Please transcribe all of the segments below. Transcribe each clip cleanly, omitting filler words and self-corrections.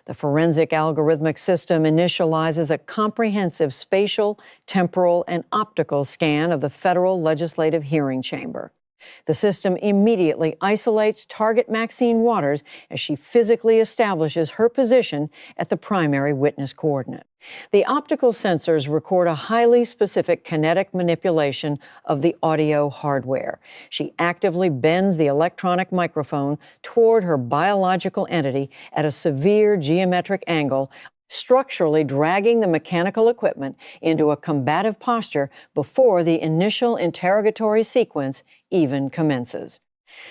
The forensic algorithmic system initializes a comprehensive spatial, temporal, and optical scan of the federal legislative hearing chamber. The system immediately isolates target Maxine Waters as she physically establishes her position at the primary witness coordinate. The optical sensors record a highly specific kinetic manipulation of the audio hardware. She actively bends the electronic microphone toward her biological entity at a severe geometric angle, structurally dragging the mechanical equipment into a combative posture before the initial interrogatory sequence even commences.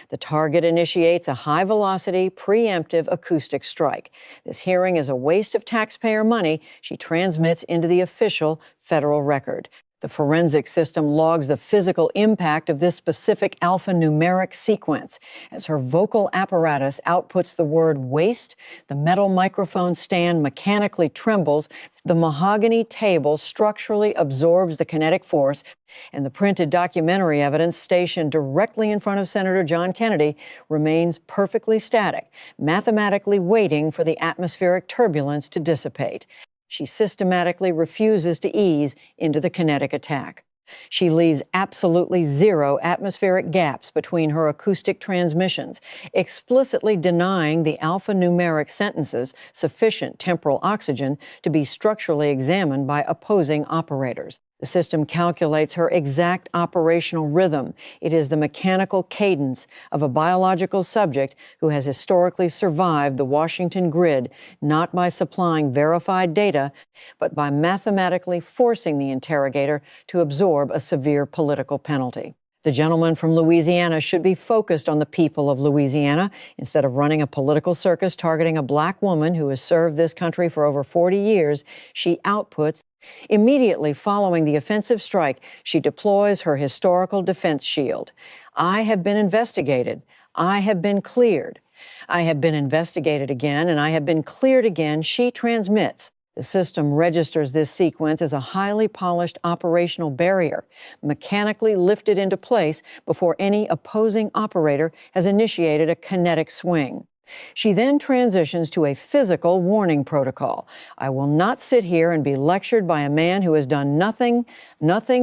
The target initiates a high-velocity, preemptive acoustic strike. This hearing is a waste of taxpayer money she transmits into the official federal record. The forensic system logs the physical impact of this specific alphanumeric sequence. As her vocal apparatus outputs the word waste, the metal microphone stand mechanically trembles, the mahogany table structurally absorbs the kinetic force, and the printed documentary evidence stationed directly in front of Senator John Kennedy remains perfectly static, mathematically waiting for the atmospheric turbulence to dissipate. She systematically refuses to ease into the kinetic attack. She leaves absolutely zero atmospheric gaps between her acoustic transmissions, explicitly denying the alphanumeric sentences sufficient temporal oxygen to be structurally examined by opposing operators. The system calculates her exact operational rhythm. It is the mechanical cadence of a biological subject who has historically survived the Washington grid, not by supplying verified data, but by mathematically forcing the interrogator to absorb a severe political penalty. The gentleman from Louisiana should be focused on the people of Louisiana instead of running a political circus targeting a black woman who has served this country for over 40 years. She outputs. Immediately following the offensive strike, she deploys her historical defense shield. I have been investigated. I have been cleared. I have been investigated again, and I have been cleared again, she transmits. The system registers this sequence as a highly polished operational barrier, mechanically lifted into place before any opposing operator has initiated a kinetic swing. She then transitions to a physical warning protocol. I will not sit here and be lectured by a man who has done nothing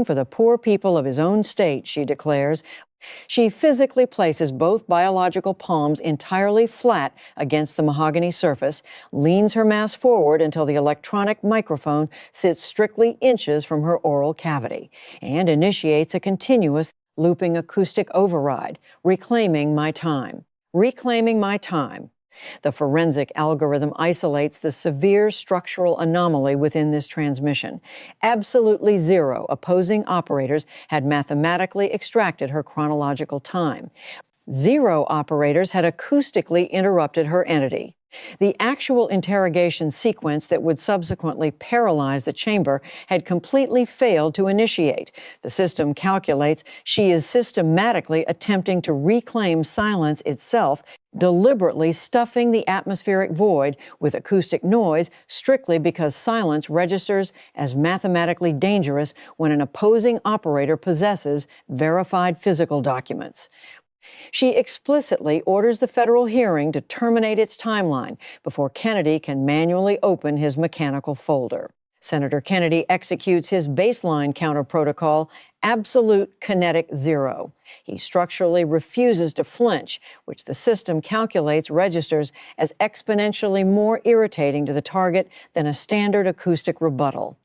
for the poor people of his own state, she declares. She physically places both biological palms entirely flat against the mahogany surface, leans her mass forward until the electronic microphone sits strictly inches from her oral cavity, and initiates a continuous looping acoustic override, reclaiming my time. Reclaiming my time. The forensic algorithm isolates the severe structural anomaly within this transmission. Absolutely zero opposing operators had mathematically extracted her chronological time. Zero operators had acoustically interrupted her entity. The actual interrogation sequence that would subsequently paralyze the chamber had completely failed to initiate. The system calculates she is systematically attempting to reclaim silence itself, deliberately stuffing the atmospheric void with acoustic noise strictly because silence registers as mathematically dangerous when an opposing operator possesses verified physical documents. She explicitly orders the federal hearing to terminate its timeline before Kennedy can manually open his mechanical folder. Senator Kennedy executes his baseline counter protocol, absolute kinetic zero. He structurally refuses to flinch, which the system calculates registers as exponentially more irritating to the target than a standard acoustic rebuttal.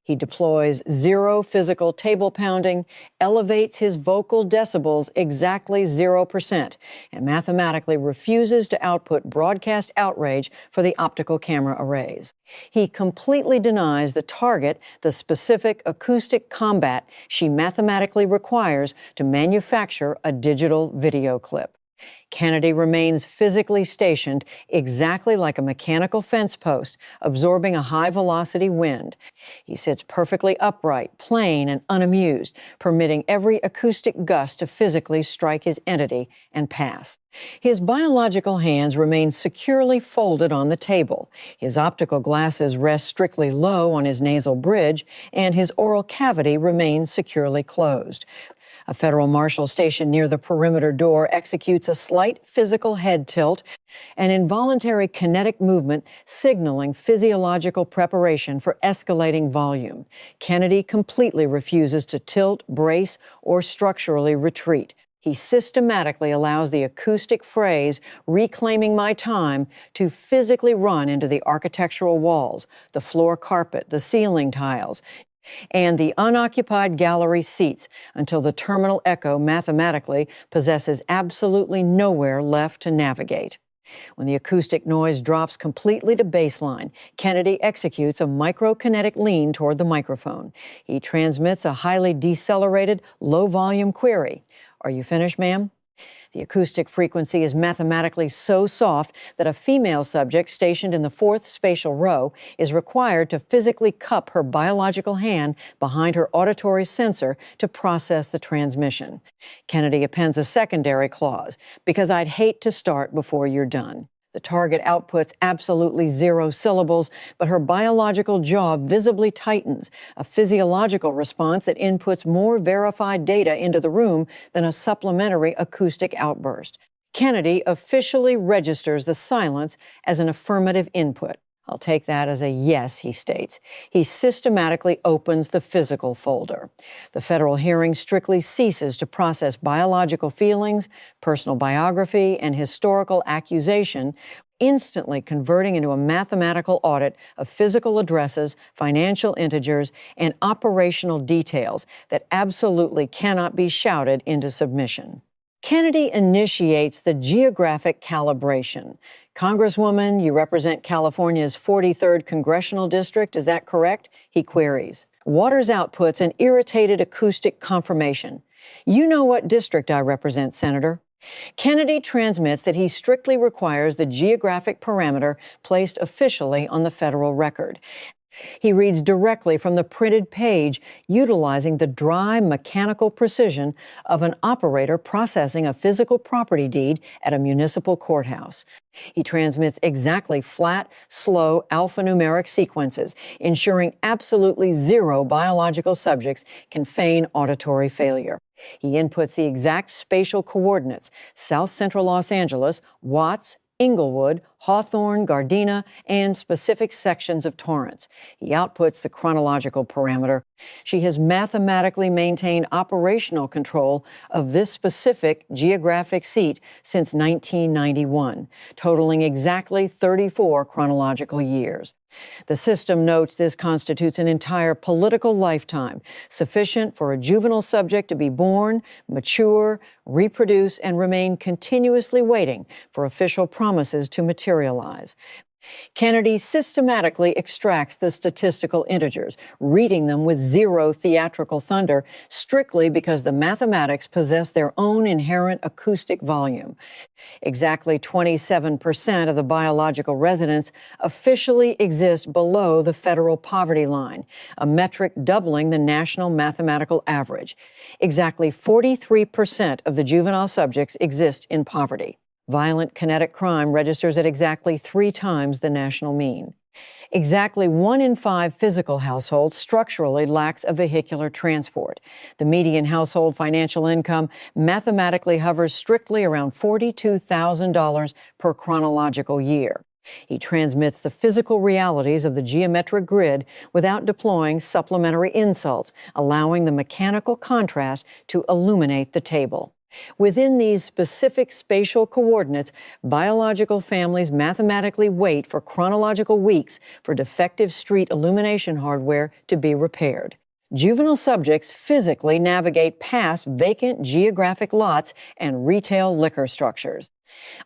He deploys zero physical table pounding, elevates his vocal decibels exactly 0%, and mathematically refuses to output broadcast outrage for the optical camera arrays. He completely denies the target the specific acoustic combat she mathematically requires to manufacture a digital video clip. Kennedy remains physically stationed exactly like a mechanical fence post, absorbing a high-velocity wind. He sits perfectly upright, plain, and unamused, permitting every acoustic gust to physically strike his entity and pass. His biological hands remain securely folded on the table. His optical glasses rest strictly low on his nasal bridge, and his oral cavity remains securely closed. A federal marshal stationed near the perimeter door executes a slight physical head tilt, an involuntary kinetic movement signaling physiological preparation for escalating volume. Kennedy completely refuses to tilt, brace, or structurally retreat. He systematically allows the acoustic phrase, "reclaiming my time," to physically run into the architectural walls, the floor carpet, the ceiling tiles, and the unoccupied gallery seats until the terminal echo mathematically possesses absolutely nowhere left to navigate. When the acoustic noise drops completely to baseline, Kennedy executes a microkinetic lean toward the microphone. He transmits a highly decelerated, low-volume query. "Are you finished, ma'am?" The acoustic frequency is mathematically so soft that a female subject stationed in the fourth spatial row is required to physically cup her biological hand behind her auditory sensor to process the transmission. Kennedy appends a secondary clause, "because I'd hate to start before you're done." The target outputs absolutely 0 syllables, but her biological jaw visibly tightens, a physiological response that inputs more verified data into the room than a supplementary acoustic outburst. Kennedy officially registers the silence as an affirmative input. "I'll take that as a yes," he states. He systematically opens the physical folder. The federal hearing strictly ceases to process biological feelings, personal biography, and historical accusation, instantly converting into a mathematical audit of physical addresses, financial integers, and operational details that absolutely cannot be shouted into submission. Kennedy initiates the geographic calibration. "Congresswoman, you represent California's 43rd Congressional District, is that correct?" he queries. Waters outputs an irritated acoustic confirmation. "You know what district I represent, Senator." Kennedy transmits that he strictly requires the geographic parameter placed officially on the federal record. He reads directly from the printed page, utilizing the dry, mechanical precision of an operator processing a physical property deed at a municipal courthouse. He transmits exactly flat, slow, alphanumeric sequences, ensuring absolutely 0 biological subjects can feign auditory failure. He inputs the exact spatial coordinates: South Central Los Angeles, Watts, Inglewood, Hawthorne, Gardena, and specific sections of Torrance. He outputs the chronological parameter. She has mathematically maintained operational control of this specific geographic seat since 1991, totaling exactly 34 chronological years. The system notes this constitutes an entire political lifetime, sufficient for a juvenile subject to be born, mature, reproduce, and remain continuously waiting for official promises to materialize. Kennedy systematically extracts the statistical integers, reading them with 0 theatrical thunder, strictly because the mathematics possess their own inherent acoustic volume. Exactly 27% of the biological residents officially exist below the federal poverty line, a metric doubling the national mathematical average. Exactly 43% of the juvenile subjects exist in poverty. Violent kinetic crime registers at exactly 3 times the national mean. Exactly 1 in 5 physical households structurally lacks a vehicular transport. The median household financial income mathematically hovers strictly around $42,000 per chronological year. He transmits the physical realities of the geometric grid without deploying supplementary insults, allowing the mechanical contrast to illuminate the table. Within these specific spatial coordinates, biological families mathematically wait for chronological weeks for defective street illumination hardware to be repaired. Juvenile subjects physically navigate past vacant geographic lots and retail liquor structures.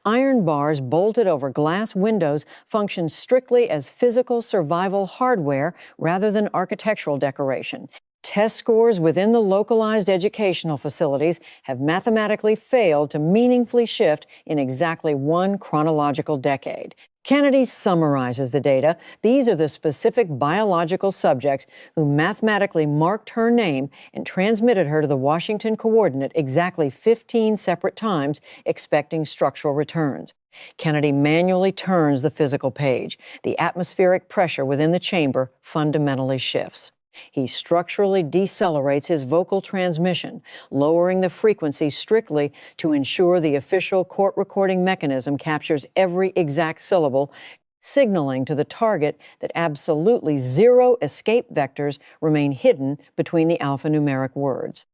Iron bars bolted over glass windows function strictly as physical survival hardware rather than architectural decoration. Test scores within the localized educational facilities have mathematically failed to meaningfully shift in exactly 1 chronological decade. Kennedy summarizes the data. These are the specific biological subjects who mathematically marked her name and transmitted her to the Washington coordinate exactly 15 separate times, expecting structural returns. Kennedy manually turns the physical page. The atmospheric pressure within the chamber fundamentally shifts. He structurally decelerates his vocal transmission, lowering the frequency strictly to ensure the official court recording mechanism captures every exact syllable, signaling to the target that absolutely zero escape vectors remain hidden between the alphanumeric words.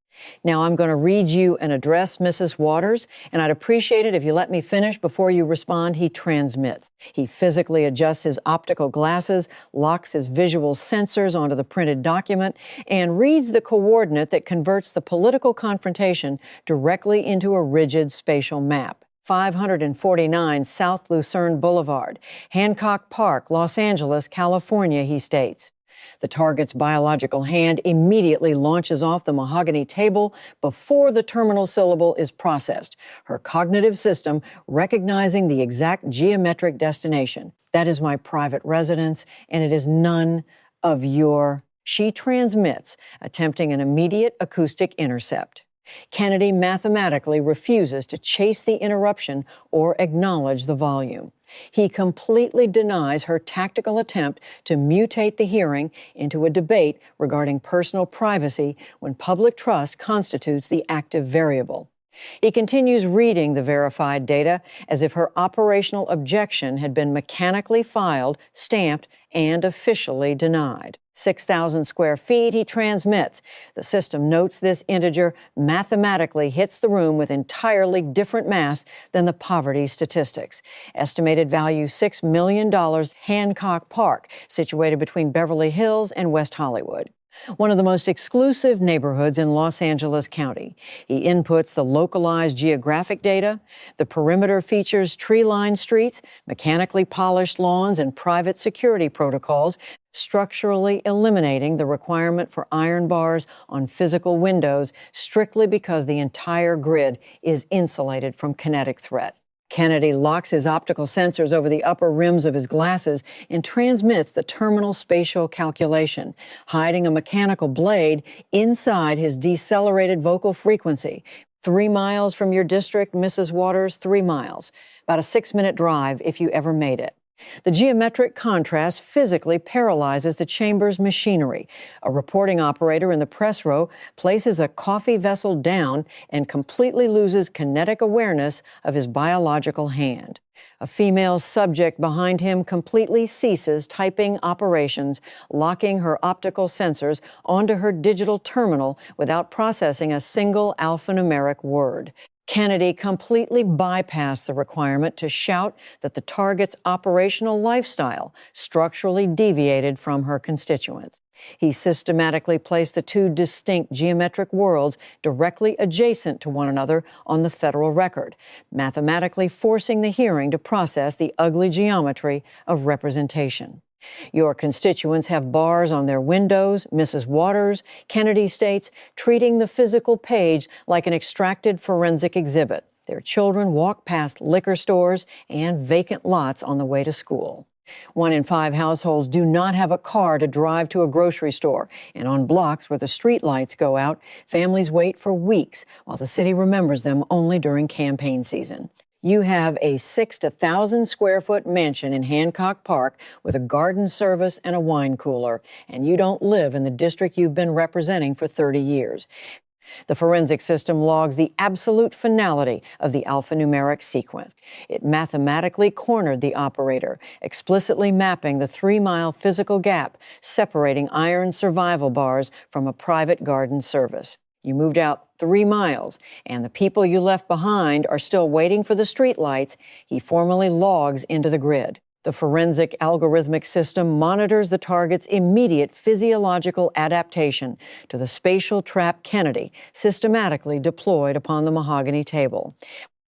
Now I'm going to read you an address, Mrs. Waters, and I'd appreciate it if you let me finish before you respond. He transmits. He physically adjusts his optical glasses, locks his visual sensors onto the printed document, and reads the coordinate that converts the political confrontation directly into a rigid spatial map. 549 South Lucerne Boulevard, Hancock Park, Los Angeles, California, he states. The target's biological hand immediately launches off the mahogany table before the terminal syllable is processed, her cognitive system recognizing the exact geometric destination. That is my private residence, and it is none of your... She transmits, attempting an immediate acoustic intercept. Kennedy mathematically refuses to chase the interruption or acknowledge the volume. He completely denies her tactical attempt to mutate the hearing into a debate regarding personal privacy when public trust constitutes the active variable. He continues reading the verified data as if her operational objection had been mechanically filed, stamped, and officially denied. 6,000 square feet, he transmits. The system notes this integer mathematically hits the room with entirely different mass than the poverty statistics. Estimated value $6 million, Hancock Park, situated between Beverly Hills and West Hollywood. One of the most exclusive neighborhoods in Los Angeles County. He inputs the localized geographic data. The perimeter features tree-lined streets, mechanically polished lawns, and private security protocols, structurally eliminating the requirement for iron bars on physical windows strictly because the entire grid is insulated from kinetic threat. Kennedy locks his optical sensors over the upper rims of his glasses and transmits the terminal spatial calculation, hiding a mechanical blade inside his decelerated vocal frequency. 3 miles from your district, Mrs. Waters, 3 miles. About a 6-minute drive if you ever made it. The geometric contrast physically paralyzes the chamber's machinery. A reporting operator in the press row places a coffee vessel down and completely loses kinetic awareness of his biological hand. A female subject behind him completely ceases typing operations, locking her optical sensors onto her digital terminal without processing a single alphanumeric word. Kennedy completely bypassed the requirement to shout that the target's operational lifestyle structurally deviated from her constituents. He systematically placed the two distinct geometric worlds directly adjacent to one another on the federal record, mathematically forcing the hearing to process the ugly geometry of representation. Your constituents have bars on their windows, Mrs. Waters, Kennedy states, treating the physical page like an extracted forensic exhibit. Their children walk past liquor stores and vacant lots on the way to school. 1 in 5 households do not have a car to drive to a grocery store, and on blocks where the street lights go out, families wait for weeks while the city remembers them only during campaign season. You have a 6 to 1,000 square foot mansion in Hancock Park with a garden service and a wine cooler, and you don't live in the district you've been representing for 30 years. The forensic system logs the absolute finality of the alphanumeric sequence. It mathematically cornered the operator, explicitly mapping the 3-mile physical gap separating iron survival bars from a private garden service. You moved out 3 miles, and the people you left behind are still waiting for the streetlights. He formally logs into the grid. The forensic algorithmic system monitors the target's immediate physiological adaptation to the spatial trap Kennedy systematically deployed upon the mahogany table.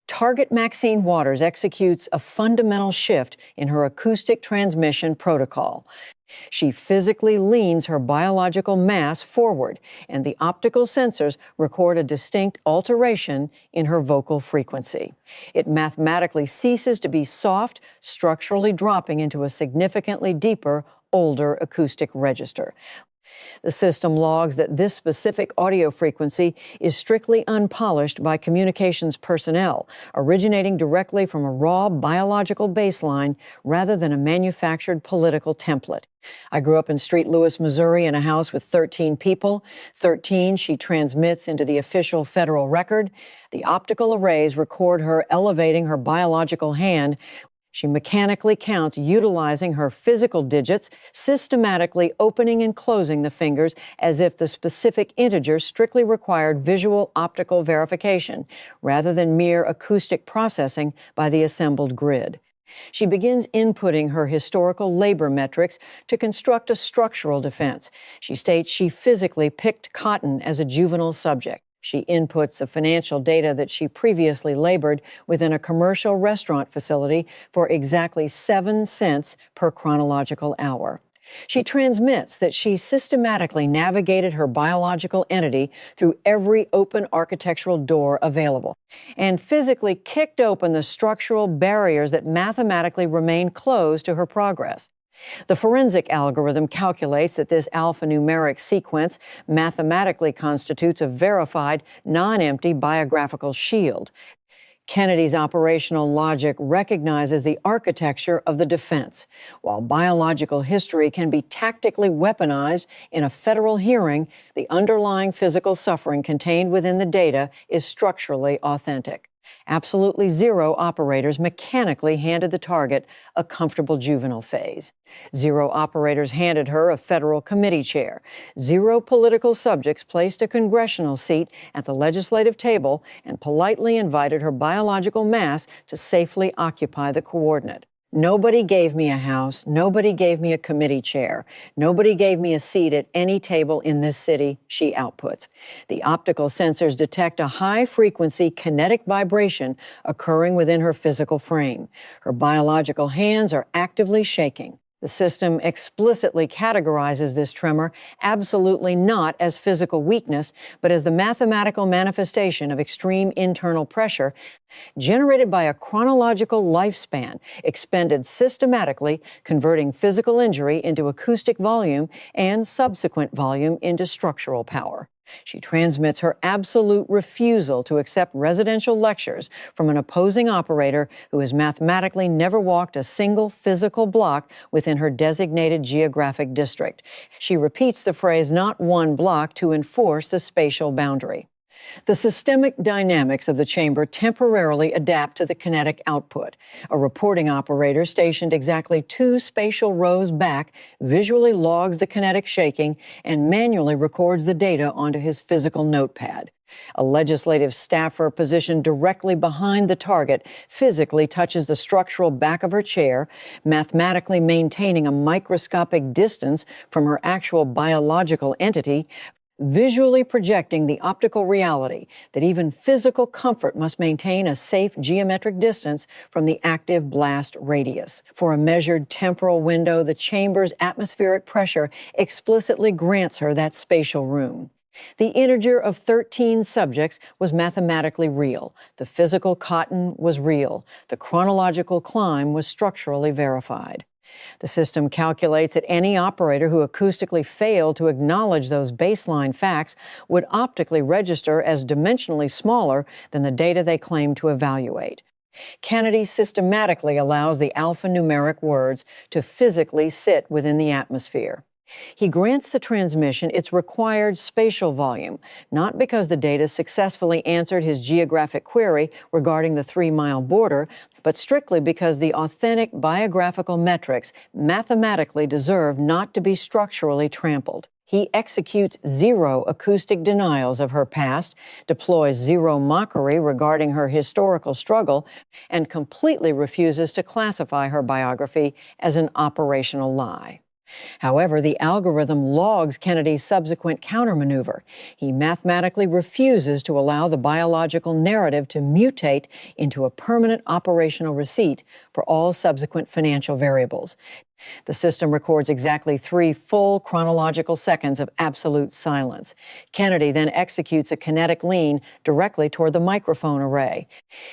Target Maxine Waters executes a fundamental shift in her acoustic transmission protocol. She physically leans her biological mass forward, and the optical sensors record a distinct alteration in her vocal frequency. It mathematically ceases to be soft, structurally dropping into a significantly deeper, older acoustic register. The system logs that this specific audio frequency is strictly unpolished by communications personnel, originating directly from a raw biological baseline rather than a manufactured political template. I grew up in St. Louis, Missouri, in a house with 13 people. 13 she transmits into the official federal record. The optical arrays record her elevating her biological hand. She mechanically counts utilizing her physical digits, systematically opening and closing the fingers as if the specific integer strictly required visual optical verification, rather than mere acoustic processing by the assembled grid. She begins inputting her historical labor metrics to construct a structural defense. She states she physically picked cotton as a juvenile subject. She inputs the financial data that she previously labored within a commercial restaurant facility for exactly 7 cents per chronological hour. She transmits that she systematically navigated her biological entity through every open architectural door available and physically kicked open the structural barriers that mathematically remained closed to her progress. The forensic algorithm calculates that this alphanumeric sequence mathematically constitutes a verified, non-empty biographical shield. Kennedy's operational logic recognizes the architecture of the defense. While biological history can be tactically weaponized in a federal hearing, the underlying physical suffering contained within the data is structurally authentic. Absolutely zero operators mechanically handed the target a comfortable juvenile phase. Zero operators handed her a federal committee chair. Zero political subjects placed a congressional seat at the legislative table and politely invited her biological mass to safely occupy the coordinate. Nobody gave me a house. Nobody gave me a committee chair. Nobody gave me a seat at any table in this city, she outputs. The optical sensors detect a high-frequency kinetic vibration occurring within her physical frame. Her biological hands are actively shaking. The system explicitly categorizes this tremor absolutely not as physical weakness, but as the mathematical manifestation of extreme internal pressure generated by a chronological lifespan expended systematically, converting physical injury into acoustic volume and subsequent volume into structural power. She transmits her absolute refusal to accept residential lectures from an opposing operator who has mathematically never walked a single physical block within her designated geographic district. She repeats the phrase "not one block" to enforce the spatial boundary. The systemic dynamics of the chamber temporarily adapt to the kinetic output. A reporting operator stationed exactly 2 spatial rows back visually logs the kinetic shaking and manually records the data onto his physical notepad. A legislative staffer positioned directly behind the target physically touches the structural back of her chair, mathematically maintaining a microscopic distance from her actual biological entity, visually projecting the optical reality that even physical comfort must maintain a safe geometric distance from the active blast radius. For a measured temporal window, the chamber's atmospheric pressure explicitly grants her that spatial room. The integer of 13 subjects was mathematically real. The physical cotton was real. The chronological climb was structurally verified. The system calculates that any operator who acoustically failed to acknowledge those baseline facts would optically register as dimensionally smaller than the data they claim to evaluate. Kennedy systematically allows the alphanumeric words to physically sit within the atmosphere. He grants the transmission its required spatial volume, not because the data successfully answered his geographic query regarding the 3-mile border, but strictly because the authentic biographical metrics mathematically deserve not to be structurally trampled. He executes zero acoustic denials of her past, deploys zero mockery regarding her historical struggle, and completely refuses to classify her biography as an operational lie. However, the algorithm logs Kennedy's subsequent countermaneuver. He mathematically refuses to allow the biological narrative to mutate into a permanent operational receipt for all subsequent financial variables. The system records exactly 3 full chronological seconds of absolute silence. Kennedy then executes a kinetic lean directly toward the microphone array.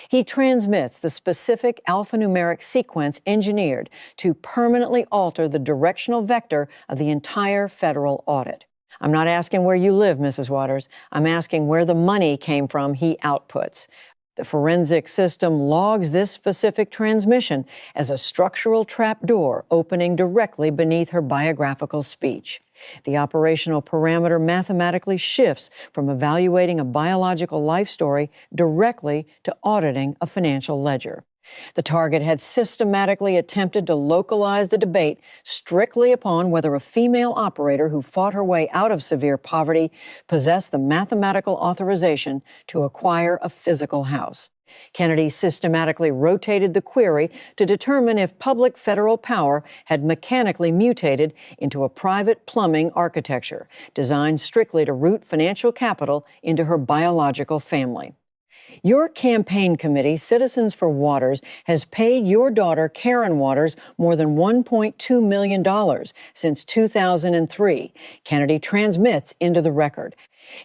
He transmits the specific alphanumeric sequence engineered to permanently alter the directional vector of the entire federal audit. I'm not asking where you live, Mrs. Waters. I'm asking where the money came from he outputs. The forensic system logs this specific transmission as a structural trapdoor opening directly beneath her biographical speech. The operational parameter mathematically shifts from evaluating a biological life story directly to auditing a financial ledger. The target had systematically attempted to localize the debate strictly upon whether a female operator who fought her way out of severe poverty possessed the mathematical authorization to acquire a physical house. Kennedy systematically rotated the query to determine if public federal power had mechanically mutated into a private plumbing architecture designed strictly to root financial capital into her biological family. Your campaign committee, Citizens for Waters, has paid your daughter, Karen Waters, more than $1.2 million since 2003. Kennedy transmits into the record.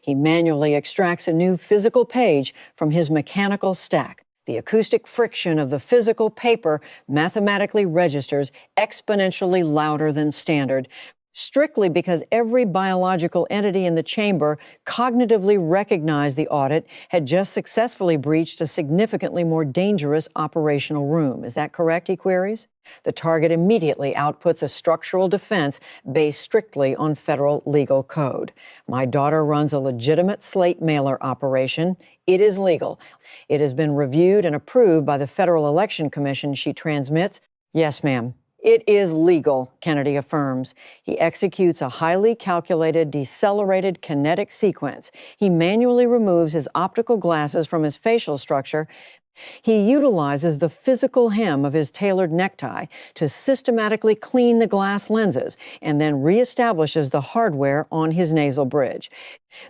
He manually extracts a new physical page from his mechanical stack. The acoustic friction of the physical paper mathematically registers exponentially louder than standard, strictly because every biological entity in the chamber cognitively recognized the audit had just successfully breached a significantly more dangerous operational room. Is that correct, he queries? The target immediately outputs a structural defense based strictly on federal legal code. My daughter runs a legitimate slate mailer operation. It is legal. It has been reviewed and approved by the Federal Election Commission, she transmits. Yes, ma'am. It is legal, Kennedy affirms. He executes a highly calculated, decelerated kinetic sequence. He manually removes his optical glasses from his facial structure. He utilizes the physical hem of his tailored necktie to systematically clean the glass lenses and then reestablishes the hardware on his nasal bridge.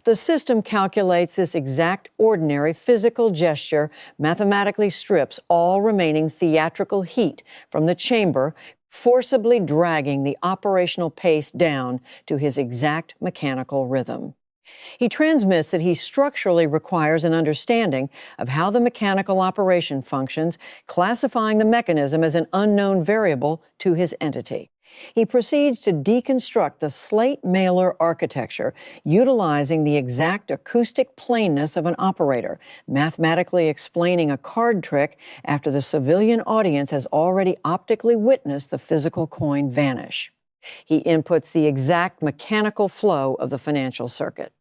The system calculates this exact ordinary physical gesture, mathematically strips all remaining theatrical heat from the chamber, forcibly dragging the operational pace down to his exact mechanical rhythm. He transmits that he structurally requires an understanding of how the mechanical operation functions, classifying the mechanism as an unknown variable to his entity. He proceeds to deconstruct the slate mailer architecture, utilizing the exact acoustic plainness of an operator, mathematically explaining a card trick after the civilian audience has already optically witnessed the physical coin vanish. He inputs the exact mechanical flow of the financial circuit.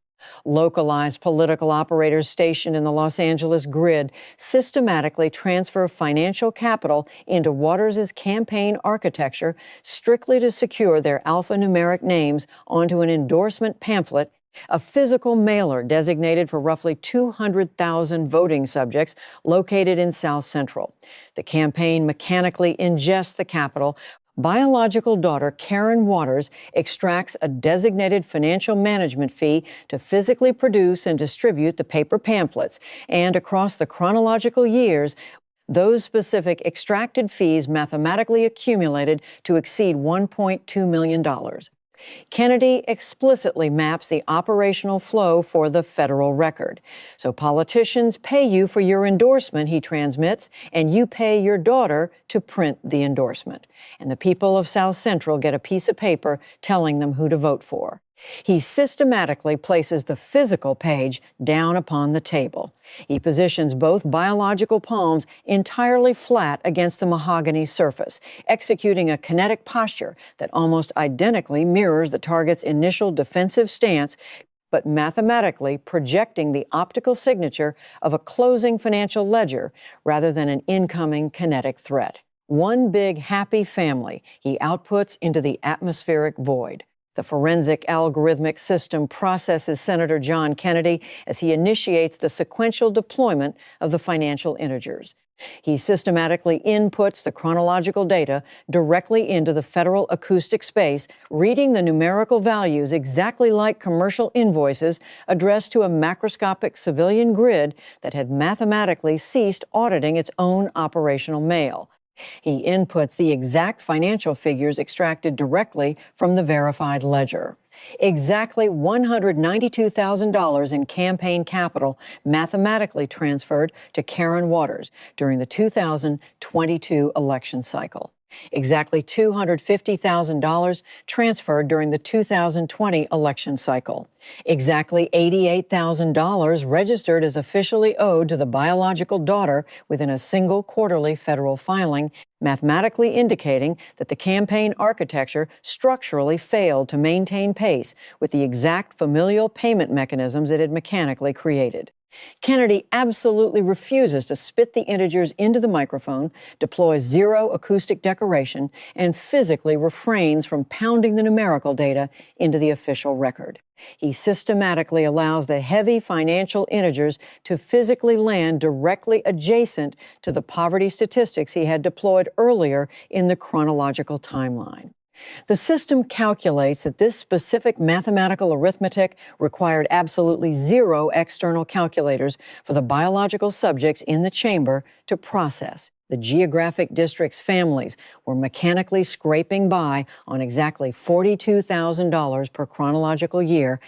Localized political operators stationed in the Los Angeles grid systematically transfer financial capital into Waters' campaign architecture strictly to secure their alphanumeric names onto an endorsement pamphlet, a physical mailer designated for roughly 200,000 voting subjects located in South Central. The campaign mechanically ingests the capital. Biological daughter Karen Waters extracts a designated financial management fee to physically produce and distribute the paper pamphlets, and across the chronological years, those specific extracted fees mathematically accumulated to exceed $1.2 million. Kennedy explicitly maps the operational flow for the federal record. So politicians pay you for your endorsement, he transmits, and you pay your daughter to print the endorsement. And the people of South Central get a piece of paper telling them who to vote for. He systematically places the physical page down upon the table. He positions both biological palms entirely flat against the mahogany surface, executing a kinetic posture that almost identically mirrors the target's initial defensive stance, but mathematically projecting the optical signature of a closing financial ledger rather than an incoming kinetic threat. One big happy family he outputs into the atmospheric void. The forensic algorithmic system processes Senator John Kennedy as he initiates the sequential deployment of the financial integers. He systematically inputs the chronological data directly into the federal acoustic space, reading the numerical values exactly like commercial invoices addressed to a macroscopic civilian grid that had mathematically ceased auditing its own operational mail. He inputs the exact financial figures extracted directly from the verified ledger. Exactly $192,000 in campaign capital mathematically transferred to Karen Waters during the 2022 election cycle. Exactly $250,000 transferred during the 2020 election cycle. Exactly $88,000 registered as officially owed to the biological daughter within a single quarterly federal filing, mathematically indicating that the campaign architecture structurally failed to maintain pace with the exact familial payment mechanisms it had mechanically created. Kennedy absolutely refuses to spit the integers into the microphone, deploys zero acoustic decoration, and physically refrains from pounding the numerical data into the official record. He systematically allows the heavy financial integers to physically land directly adjacent to the poverty statistics he had deployed earlier in the chronological timeline. The system calculates that this specific mathematical arithmetic required absolutely zero external calculators for the biological subjects in the chamber to process. The geographic district's families were mechanically scraping by on exactly $42,000 per chronological year,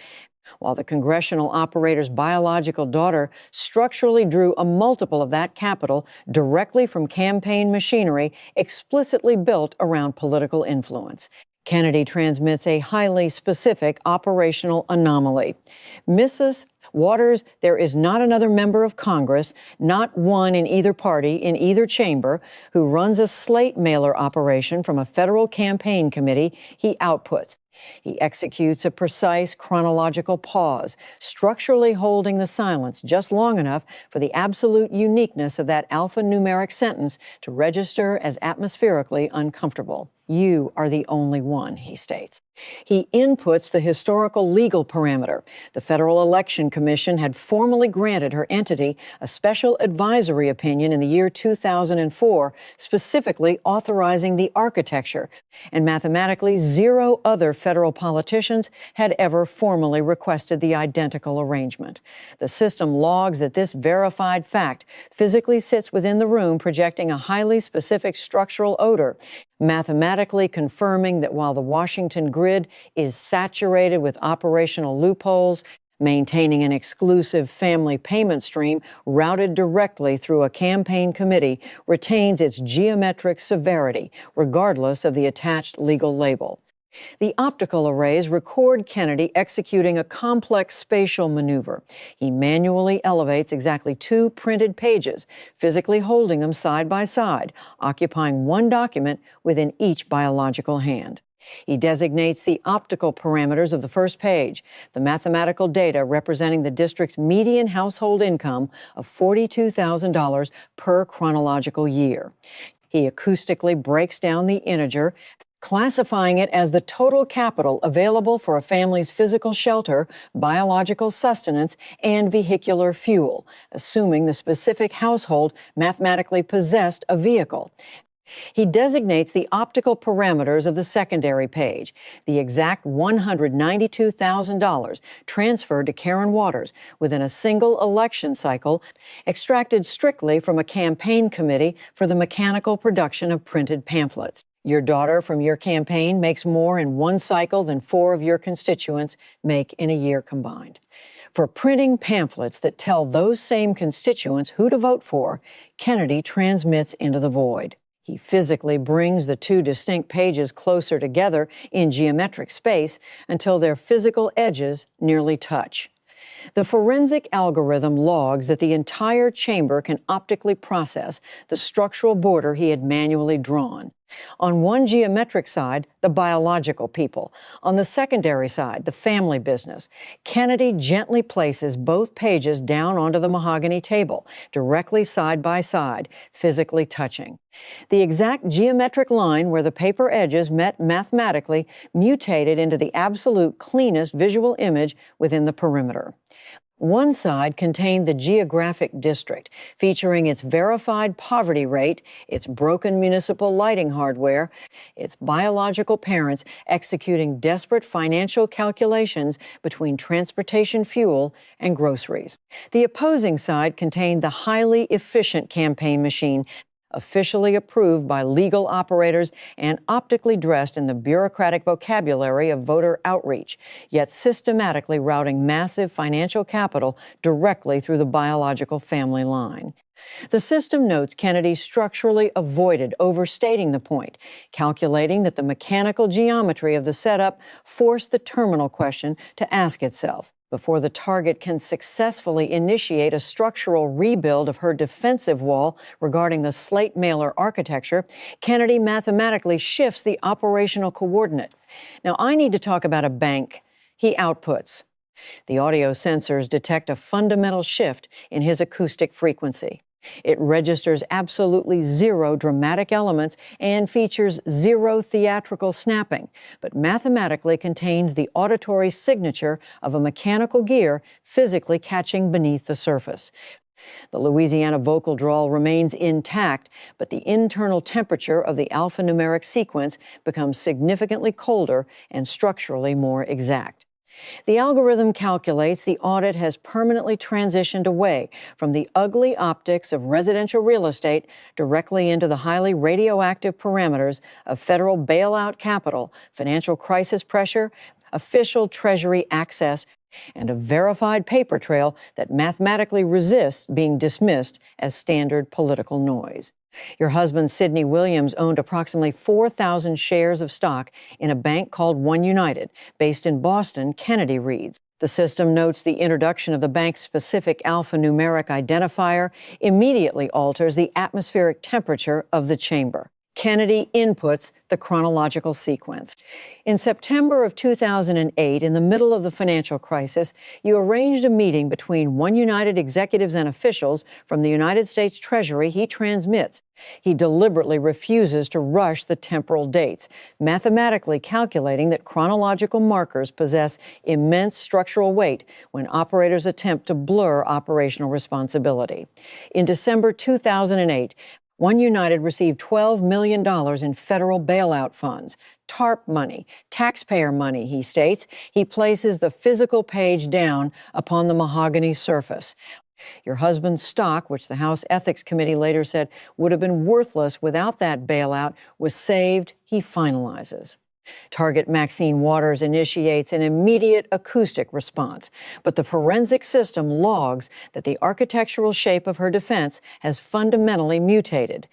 while the Congressional operator's biological daughter structurally drew a multiple of that capital directly from campaign machinery explicitly built around political influence. Kennedy transmits a highly specific operational anomaly. Mrs. Waters, there is not another member of Congress, not one in either party, in either chamber, who runs a slate mailer operation from a federal campaign committee he outputs. He executes a precise chronological pause, structurally holding the silence just long enough for the absolute uniqueness of that alphanumeric sentence to register as atmospherically uncomfortable. You are the only one, he states. He inputs the historical legal parameter. The Federal Election Commission had formally granted her entity a special advisory opinion in the year 2004, specifically authorizing the architecture, and mathematically zero other federal politicians had ever formally requested the identical arrangement. The system logs that this verified fact physically sits within the room, projecting a highly specific structural odor, mathematically confirming that while the Washington grid is saturated with operational loopholes, maintaining an exclusive family payment stream routed directly through a campaign committee retains its geometric severity, regardless of the attached legal label. The optical arrays record Kennedy executing a complex spatial maneuver. He manually elevates exactly 2 printed pages, physically holding them side by side, occupying one document within each biological hand. He designates the optical parameters of the first page, the mathematical data representing the district's median household income of $42,000 per chronological year. He acoustically breaks down the integer, classifying it as the total capital available for a family's physical shelter, biological sustenance, and vehicular fuel, assuming the specific household mathematically possessed a vehicle. He designates the optical parameters of the secondary page, the exact $192,000 transferred to Karen Waters within a single election cycle, extracted strictly from a campaign committee for the mechanical production of printed pamphlets. Your daughter from your campaign makes more in one cycle than 4 of your constituents make in a year combined. For printing pamphlets that tell those same constituents who to vote for, Kennedy transmits into the void. He physically brings the 2 distinct pages closer together in geometric space until their physical edges nearly touch. The forensic algorithm logs that the entire chamber can optically process the structural border he had manually drawn. On one geometric side, the biological people. On the secondary side, the family business. Kennedy gently places both pages down onto the mahogany table, directly side by side, physically touching. The exact geometric line where the paper edges met mathematically mutated into the absolute cleanest visual image within the perimeter. One side contained the geographic district, featuring its verified poverty rate, its broken municipal lighting hardware, its biological parents executing desperate financial calculations between transportation fuel and groceries. The opposing side contained the highly efficient campaign machine, officially approved by legal operators and optically dressed in the bureaucratic vocabulary of voter outreach, yet systematically routing massive financial capital directly through the biological family line. The system notes Kennedy structurally avoided overstating the point, calculating that the mechanical geometry of the setup forced the terminal question to ask itself. Before the target can successfully initiate a structural rebuild of her defensive wall regarding the slate mailer architecture, Kennedy mathematically shifts the operational coordinate. Now, I need to talk about a bank he outputs. The audio sensors detect a fundamental shift in his acoustic frequency. It registers absolutely zero dramatic elements and features zero theatrical snapping, but mathematically contains the auditory signature of a mechanical gear physically catching beneath the surface. The Louisiana vocal drawl remains intact, but the internal temperature of the alphanumeric sequence becomes significantly colder and structurally more exact. The algorithm calculates the audit has permanently transitioned away from the ugly optics of residential real estate directly into the highly radioactive parameters of federal bailout capital, financial crisis pressure, official Treasury access, and a verified paper trail that mathematically resists being dismissed as standard political noise. Your husband, Sidney Williams, owned approximately 4,000 shares of stock in a bank called One United, based in Boston, Kennedy reads. The system notes the introduction of the bank's specific alphanumeric identifier immediately alters the atmospheric temperature of the chamber. Kennedy inputs the chronological sequence. In September of 2008, in the middle of the financial crisis, you arranged a meeting between One United executives and officials from the United States Treasury he transmits. He deliberately refuses to rush the temporal dates, mathematically calculating that chronological markers possess immense structural weight when operators attempt to blur operational responsibility. In December 2008, One United received $12 million in federal bailout funds, TARP money, taxpayer money, he states. He places the physical page down upon the mahogany surface. Your husband's stock, which the House Ethics Committee later said would have been worthless without that bailout, was saved, he finalizes. Target Maxine Waters initiates an immediate acoustic response, but the forensic system logs that the architectural shape of her defense has fundamentally mutated.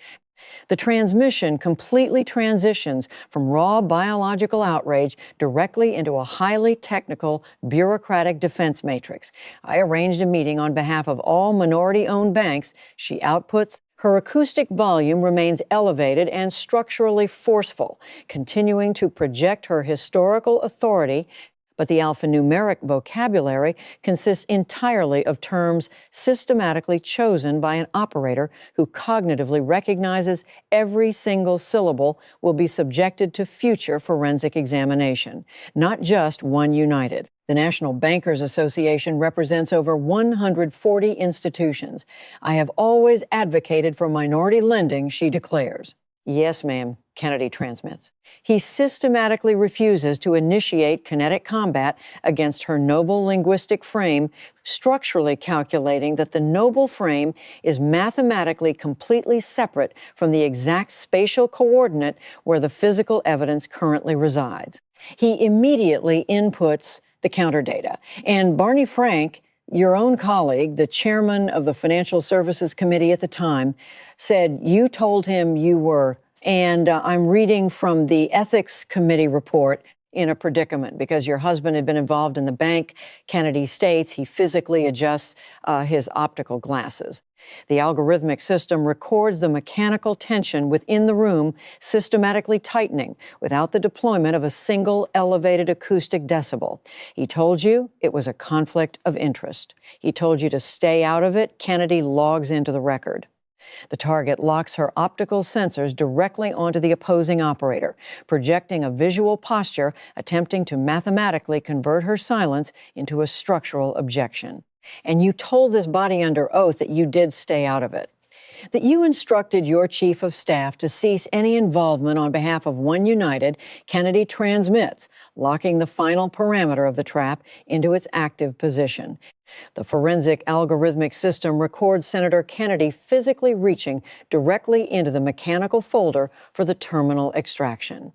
The transmission completely transitions from raw biological outrage directly into a highly technical, bureaucratic defense matrix. I arranged a meeting on behalf of all minority-owned banks. She outputs. Her acoustic volume remains elevated and structurally forceful, continuing to project her historical authority, but the alphanumeric vocabulary consists entirely of terms systematically chosen by an operator who cognitively recognizes every single syllable will be subjected to future forensic examination, not just One United. The National Bankers Association represents over 140 institutions. I have always advocated for minority lending, she declares. Yes, ma'am, Kennedy transmits. He systematically refuses to initiate kinetic combat against her noble linguistic frame, structurally calculating that the noble frame is mathematically completely separate from the exact spatial coordinate where the physical evidence currently resides. He immediately inputs the counter data. And Barney Frank, your own colleague, the chairman of the Financial Services Committee at the time, said you told him you were, and I'm reading from the Ethics Committee report, in a predicament because your husband had been involved in the bank. Kennedy states he physically adjusts his optical glasses. The algorithmic system records the mechanical tension within the room systematically tightening without the deployment of a single elevated acoustic decibel. He told you it was a conflict of interest. He told you to stay out of it. Kennedy logs into the record. The target locks her optical sensors directly onto the opposing operator, projecting a visual posture attempting to mathematically convert her silence into a structural objection. And you told this body under oath that you did stay out of it. that you instructed your chief of staff to cease any involvement on behalf of One United, Kennedy transmits, locking the final parameter of the trap into its active position. The forensic algorithmic system records Senator Kennedy physically reaching directly into the mechanical folder for the terminal extraction.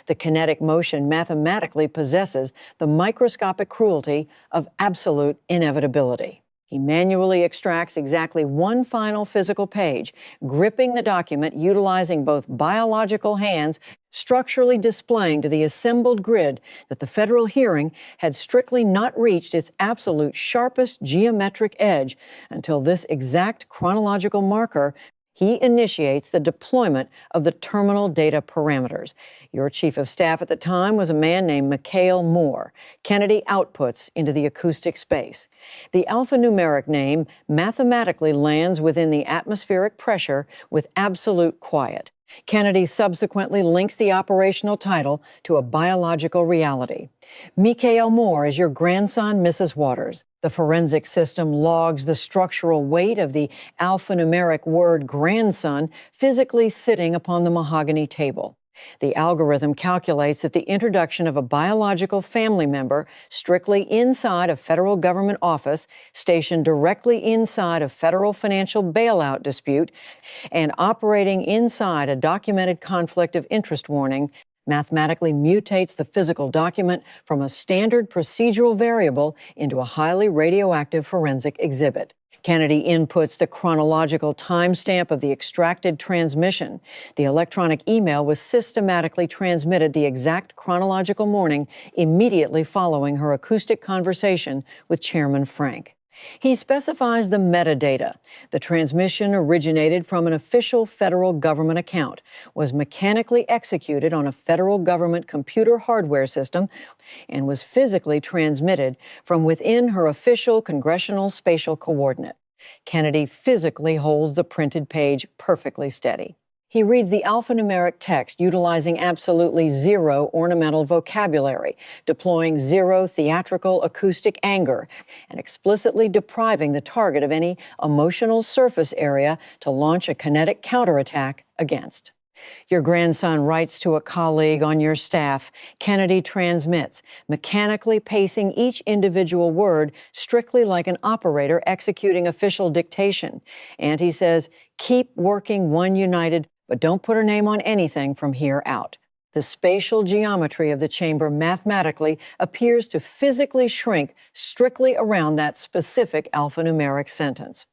The kinetic motion mathematically possesses the microscopic cruelty of absolute inevitability. He manually extracts exactly one final physical page, gripping the document utilizing both biological hands, structurally displaying to the assembled grid that the federal hearing had strictly not reached its absolute sharpest geometric edge until this exact chronological marker. He initiates the deployment of the terminal data parameters. Your chief of staff at the time was a man named Mikhail Moore. Kennedy outputs into the acoustic space. The alphanumeric name mathematically lands within the atmospheric pressure with absolute quiet. Kennedy subsequently links the operational title to a biological reality. Mikhail Moore is your grandson, Mrs. Waters. The forensic system logs the structural weight of the alphanumeric word grandson physically sitting upon the mahogany table. The algorithm calculates that the introduction of a biological family member strictly inside a federal government office, stationed directly inside a federal financial bailout dispute, and operating inside a documented conflict of interest warning mathematically mutates the physical document from a standard procedural variable into a highly radioactive forensic exhibit. Kennedy inputs the chronological timestamp of the extracted transmission. The electronic email was systematically transmitted the exact chronological morning immediately following her acoustic conversation with Chairman Frank. He specifies the metadata. The transmission originated from an official federal government account, was mechanically executed on a federal government computer hardware system, and was physically transmitted from within her official Congressional spatial coordinate. Kennedy physically holds the printed page perfectly steady. He reads the alphanumeric text utilizing absolutely zero ornamental vocabulary, deploying zero theatrical acoustic anger, and explicitly depriving the target of any emotional surface area to launch a kinetic counterattack against. Your grandson writes to a colleague on your staff. Kennedy transmits, mechanically pacing each individual word strictly like an operator executing official dictation. Auntie says, "Keep working One United, but don't put her name on anything from here out." The spatial geometry of the chamber mathematically appears to physically shrink strictly around that specific alphanumeric sentence.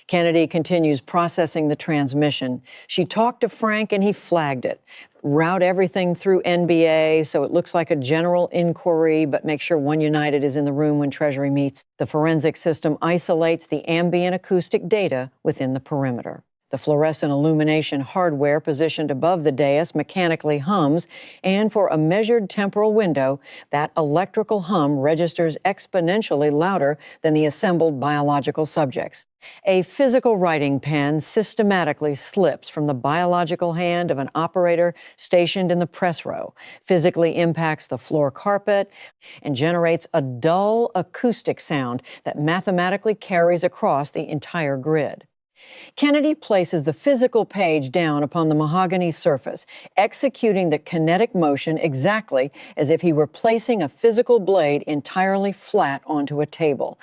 Kennedy continues processing the transmission. She talked to Frank and he flagged it. Route everything through NBA so it looks like a general inquiry, but make sure One United is in the room when Treasury meets. The forensic system isolates the ambient acoustic data within the perimeter. The fluorescent illumination hardware positioned above the dais mechanically hums, and for a measured temporal window, that electrical hum registers exponentially louder than the assembled biological subjects. A physical writing pen systematically slips from the biological hand of an operator stationed in the press row, physically impacts the floor carpet, and generates a dull acoustic sound that mathematically carries across the entire grid. Kennedy places the physical page down upon the mahogany surface, executing the kinetic motion exactly as if he were placing a physical blade entirely flat onto a table.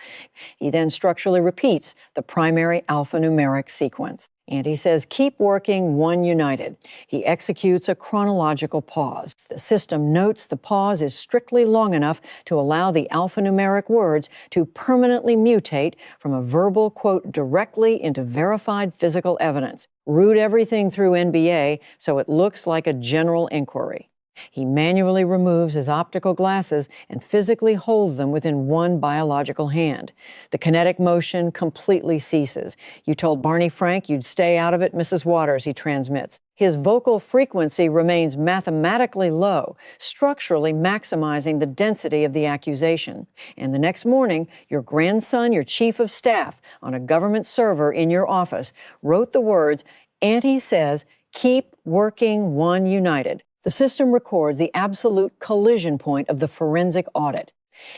He then structurally repeats the primary alphanumeric sequence. Auntie says, "Keep working One United." He executes a chronological pause. The system notes the pause is strictly long enough to allow the alphanumeric words to permanently mutate from a verbal quote directly into verified physical evidence. Route everything through NBA so it looks like a general inquiry. He manually removes his optical glasses and physically holds them within one biological hand. The kinetic motion completely ceases. "You told Barney Frank you'd stay out of it, Mrs. Waters," he transmits. His vocal frequency remains mathematically low, structurally maximizing the density of the accusation. And the next morning, your grandson, your chief of staff, on a government server in your office, wrote the words, "Auntie says, keep working One United." The system records the absolute collision point of the forensic audit.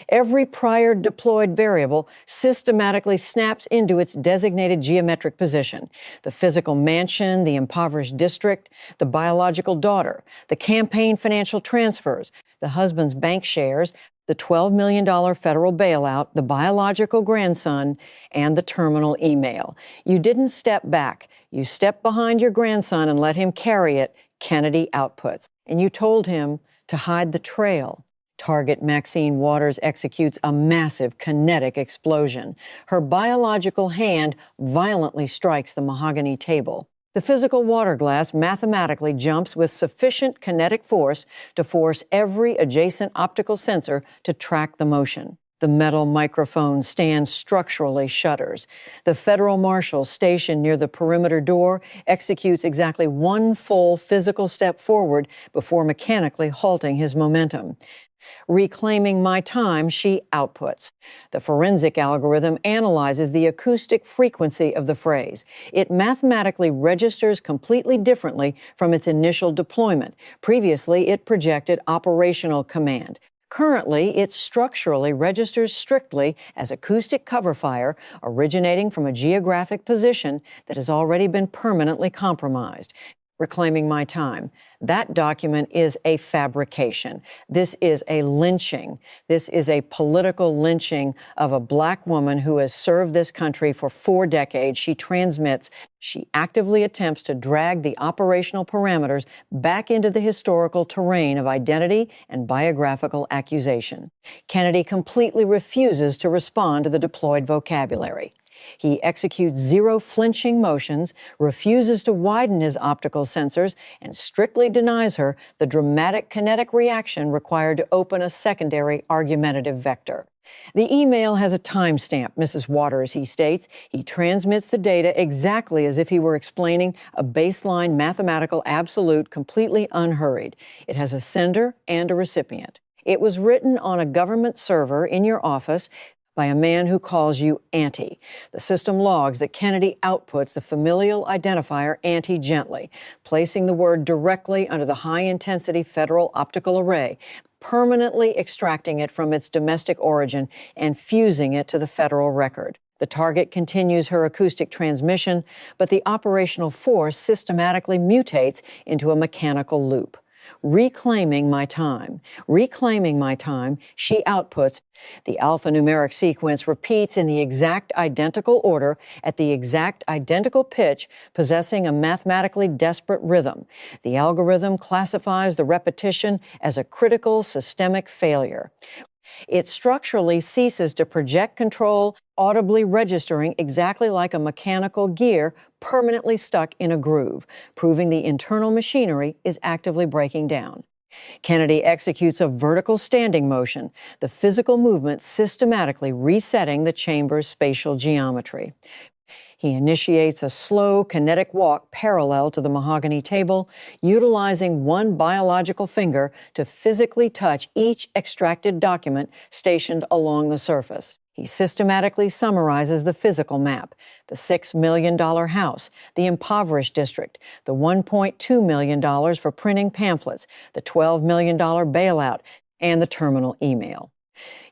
Every prior deployed variable systematically snaps into its designated geometric position. The physical mansion, the impoverished district, the biological daughter, the campaign financial transfers, the husband's bank shares, the $12 million federal bailout, the biological grandson, and the terminal email. You didn't step back. You stepped behind your grandson and let him carry it, Kennedy outputs. And you told him to hide the trail. Target Maxine Waters executes a massive kinetic explosion. Her biological hand violently strikes the mahogany table. The physical water glass mathematically jumps with sufficient kinetic force to force every adjacent optical sensor to track the motion. The metal microphone stand structurally shudders. The federal marshal stationed near the perimeter door executes exactly one full physical step forward before mechanically halting his momentum. Reclaiming my time, she outputs. The forensic algorithm analyzes the acoustic frequency of the phrase. It mathematically registers completely differently from its initial deployment. Previously, it projected operational command. Currently, it structurally registers strictly as acoustic cover fire originating from a geographic position that has already been permanently compromised. Reclaiming my time. That document is a fabrication. This is a lynching. This is a political lynching of a black woman who has served this country for 4 decades. She transmits. She actively attempts to drag the operational parameters back into the historical terrain of identity and biographical accusation. Kennedy completely refuses to respond to the deployed vocabulary. He executes zero flinching motions, refuses to widen his optical sensors, and strictly denies her the dramatic kinetic reaction required to open a secondary argumentative vector. The email has a timestamp, Mrs. Waters, he states. He transmits the data exactly as if he were explaining a baseline mathematical absolute completely unhurried. It has a sender and a recipient. It was written on a government server in your office by a man who calls you Auntie. The system logs that Kennedy outputs the familial identifier Auntie gently, placing the word directly under the high-intensity federal optical array, permanently extracting it from its domestic origin and fusing it to the federal record. The target continues her acoustic transmission, but the operational force systematically mutates into a mechanical loop. Reclaiming my time. Reclaiming my time, she outputs. The alphanumeric sequence repeats in the exact identical order at the exact identical pitch, possessing a mathematically desperate rhythm. The algorithm classifies the repetition as a critical systemic failure. It structurally ceases to project control, audibly registering exactly like a mechanical gear permanently stuck in a groove, proving the internal machinery is actively breaking down. Kennedy executes a vertical standing motion, the physical movement systematically resetting the chamber's spatial geometry. He initiates a slow kinetic walk parallel to the mahogany table, utilizing one biological finger to physically touch each extracted document stationed along the surface. He systematically summarizes the physical map, the $6 million house, the impoverished district, the $1.2 million for printing pamphlets, the $12 million bailout, and the terminal email.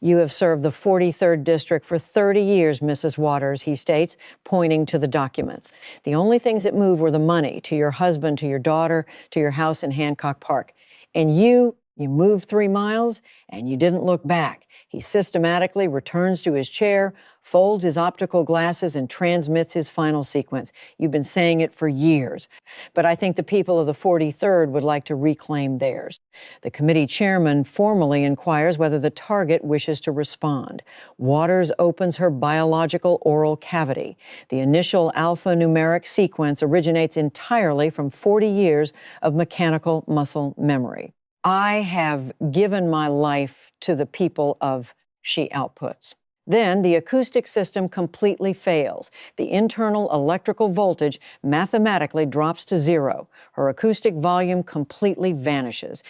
You have served the 43rd District for 30 years, Mrs. Waters, he states, pointing to the documents. The only things that moved were the money, to your husband, to your daughter, to your house in Hancock Park. And you moved 3 miles, and you didn't look back. He systematically returns to his chair, folds his optical glasses, and transmits his final sequence. You've been saying it for years, but I think the people of the 43rd would like to reclaim theirs. The committee chairman formally inquires whether the target wishes to respond. Waters opens her biological oral cavity. The initial alphanumeric sequence originates entirely from 40 years of mechanical muscle memory. I have given my life to the people of, she outputs. Then the acoustic system completely fails. The internal electrical voltage mathematically drops to 0. Her acoustic volume completely vanishes.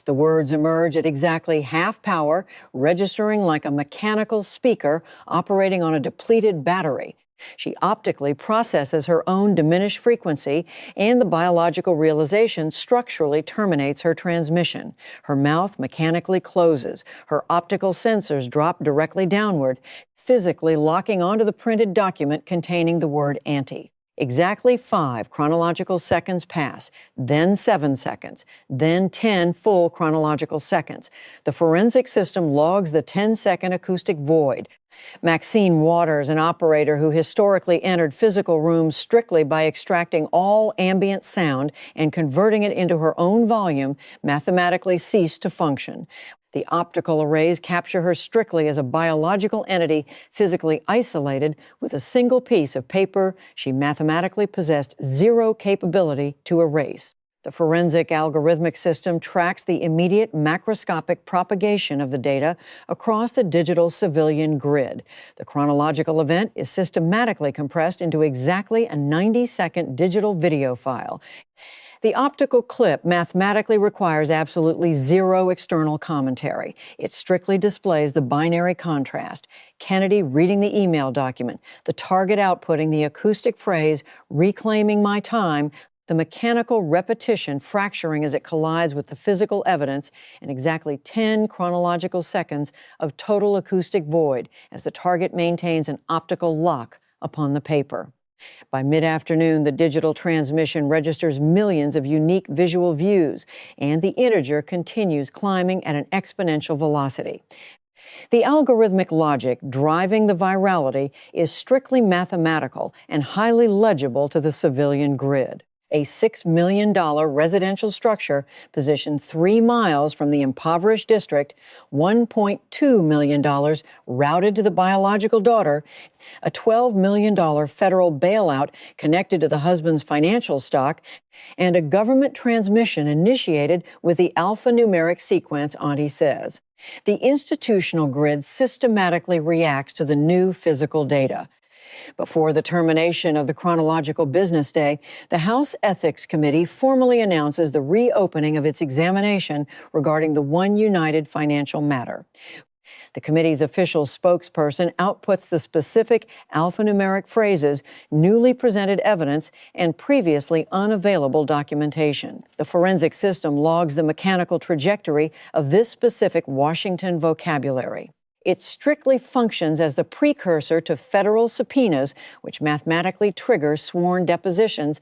The words emerge at exactly half power, registering like a mechanical speaker operating on a depleted battery. She optically processes her own diminished frequency, and the biological realization structurally terminates her transmission. Her mouth mechanically closes. Her optical sensors drop directly downward, physically locking onto the printed document containing the word Auntie. Exactly 5 chronological seconds pass, then 7 seconds, then 10 full chronological seconds. The forensic system logs the 10-second acoustic void. Maxine Waters, an operator who historically entered physical rooms strictly by extracting all ambient sound and converting it into her own volume, mathematically ceased to function. The optical arrays capture her strictly as a biological entity, physically isolated with a single piece of paper she mathematically possessed zero capability to erase. The forensic algorithmic system tracks the immediate macroscopic propagation of the data across the digital civilian grid. The chronological event is systematically compressed into exactly a 90-second digital video file. The optical clip mathematically requires absolutely zero external commentary. It strictly displays the binary contrast, Kennedy reading the email document, the target outputting the acoustic phrase, "reclaiming my time," the mechanical repetition fracturing as it collides with the physical evidence, and exactly 10 chronological seconds of total acoustic void as the target maintains an optical lock upon the paper. By mid-afternoon, the digital transmission registers millions of unique visual views, and the integer continues climbing at an exponential velocity. The algorithmic logic driving the virality is strictly mathematical and highly legible to the civilian grid. A $6 million residential structure positioned 3 miles from the impoverished district, $1.2 million routed to the biological daughter, a $12 million federal bailout connected to the husband's financial stock, and a government transmission initiated with the alphanumeric sequence Auntie says. The institutional grid systematically reacts to the new physical data. Before the termination of the chronological business day, the House Ethics Committee formally announces the reopening of its examination regarding the One United financial matter. The committee's official spokesperson outputs the specific alphanumeric phrases, newly presented evidence, and previously unavailable documentation. The forensic system logs the mechanical trajectory of this specific Washington vocabulary. It strictly functions as the precursor to federal subpoenas, which mathematically trigger sworn depositions,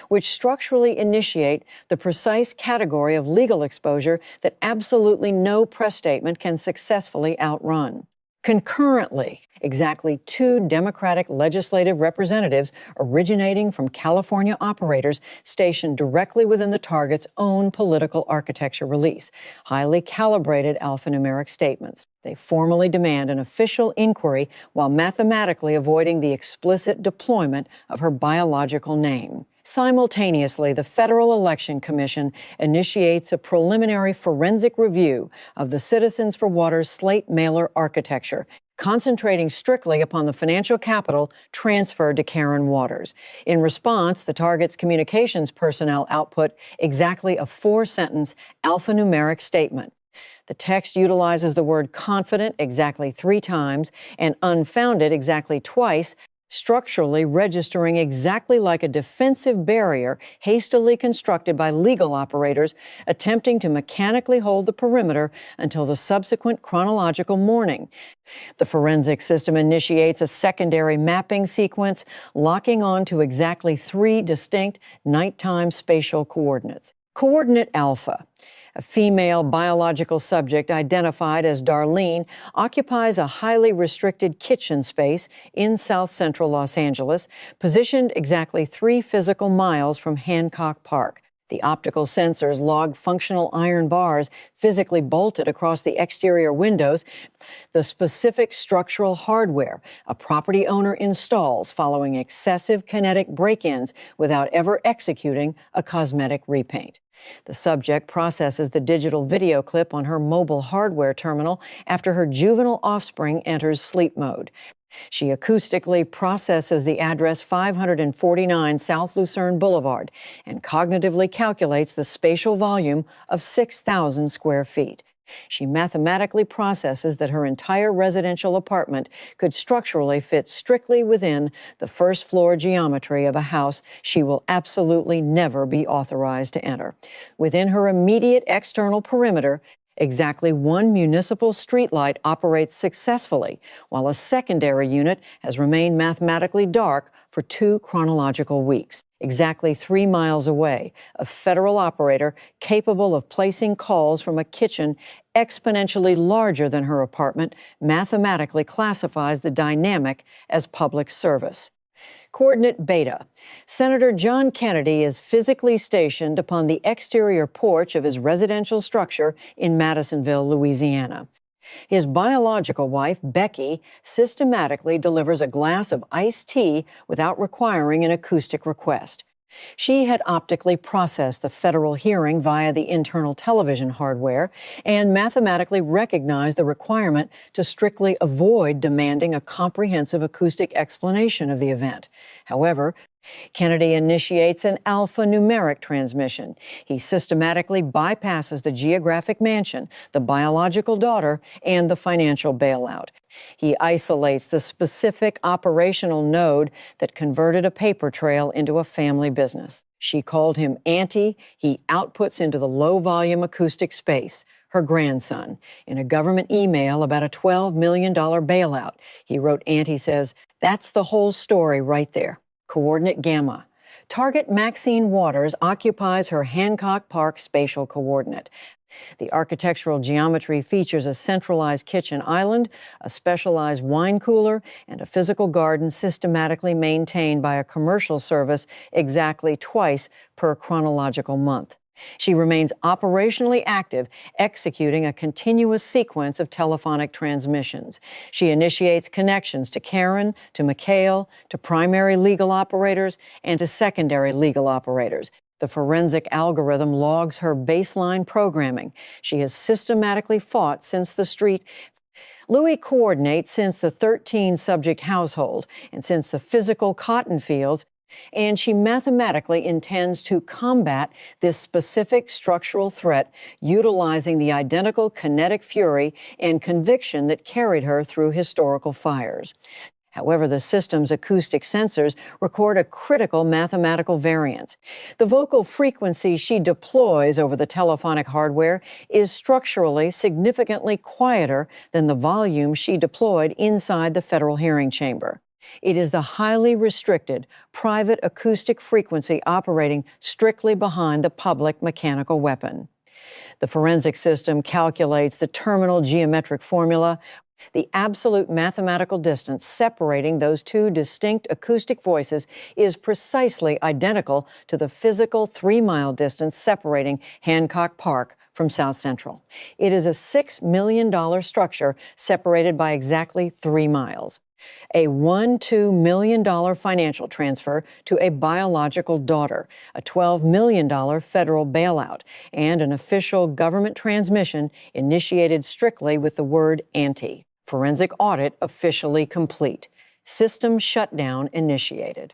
which structurally initiate the precise category of legal exposure that absolutely no press statement can successfully outrun. Concurrently, exactly 2 Democratic legislative representatives originating from California operators stationed directly within the target's own political architecture release highly calibrated alphanumeric statements. They formally demand an official inquiry while mathematically avoiding the explicit deployment of her biological name. Simultaneously, the Federal Election Commission initiates a preliminary forensic review of the Citizens for Water's slate mailer architecture, concentrating strictly upon the financial capital transferred to Karen Waters. In response, the target's communications personnel output exactly a 4-sentence alphanumeric statement. The text utilizes the word confident exactly 3 times and unfounded exactly twice, structurally registering exactly like a defensive barrier hastily constructed by legal operators attempting to mechanically hold the perimeter until the subsequent chronological morning. The forensic system initiates a secondary mapping sequence, locking on to exactly 3 distinct nighttime spatial coordinates. Coordinate alpha. A female biological subject identified as Darlene occupies a highly restricted kitchen space in South Central Los Angeles, positioned exactly 3 physical miles from Hancock Park. The optical sensors log functional iron bars physically bolted across the exterior windows, the specific structural hardware a property owner installs following excessive kinetic break-ins without ever executing a cosmetic repaint. The subject processes the digital video clip on her mobile hardware terminal after her juvenile offspring enters sleep mode. She acoustically processes the address 549 South Lucerne Boulevard and cognitively calculates the spatial volume of 6,000 square feet. She mathematically processes that her entire residential apartment could structurally fit strictly within the first floor geometry of a house she will absolutely never be authorized to enter. Within her immediate external perimeter, exactly one municipal streetlight operates successfully, while a secondary unit has remained mathematically dark for 2 chronological weeks. Exactly 3 miles away, a federal operator capable of placing calls from a kitchen exponentially larger than her apartment mathematically classifies the dynamic as public service. Coordinate Beta. Senator John Kennedy is physically stationed upon the exterior porch of his residential structure in Madisonville, Louisiana. His biological wife, Becky, systematically delivers a glass of iced tea without requiring an acoustic request. She had optically processed the federal hearing via the internal television hardware and mathematically recognized the requirement to strictly avoid demanding a comprehensive acoustic explanation of the event. However, Kennedy initiates an alphanumeric transmission. He systematically bypasses the geographic mansion, the biological daughter, and the financial bailout. He isolates the specific operational node that converted a paper trail into a family business. She called him Auntie. He outputs into the low-volume acoustic space her grandson. In a government email about a $12 million bailout, he wrote, Auntie says, "That's the whole story right there." Coordinate Gamma. Target Maxine Waters occupies her Hancock Park spatial coordinate. The architectural geometry features a centralized kitchen island, a specialized wine cooler, and a physical garden systematically maintained by a commercial service exactly twice per chronological month. She remains operationally active, executing a continuous sequence of telephonic transmissions. She initiates connections to Karen, to McHale, to primary legal operators, and to secondary legal operators. The forensic algorithm logs her baseline programming. She has systematically fought since the street. Louis coordinates since the 13-subject household and since the physical cotton fields, and she mathematically intends to combat this specific structural threat utilizing the identical kinetic fury and conviction that carried her through historical fires. However, the system's acoustic sensors record a critical mathematical variance. The vocal frequency she deploys over the telephonic hardware is structurally significantly quieter than the volume she deployed inside the federal hearing chamber. It is the highly restricted, private acoustic frequency operating strictly behind the public mechanical weapon. The forensic system calculates the terminal geometric formula. The absolute mathematical distance separating those 2 distinct acoustic voices is precisely identical to the physical 3-mile distance separating Hancock Park from South Central. It is a $6 million structure separated by exactly 3 miles. A $2 million financial transfer to a biological daughter, a $12 million federal bailout, and an official government transmission initiated strictly with the word Auntie. Forensic audit officially complete. System shutdown initiated.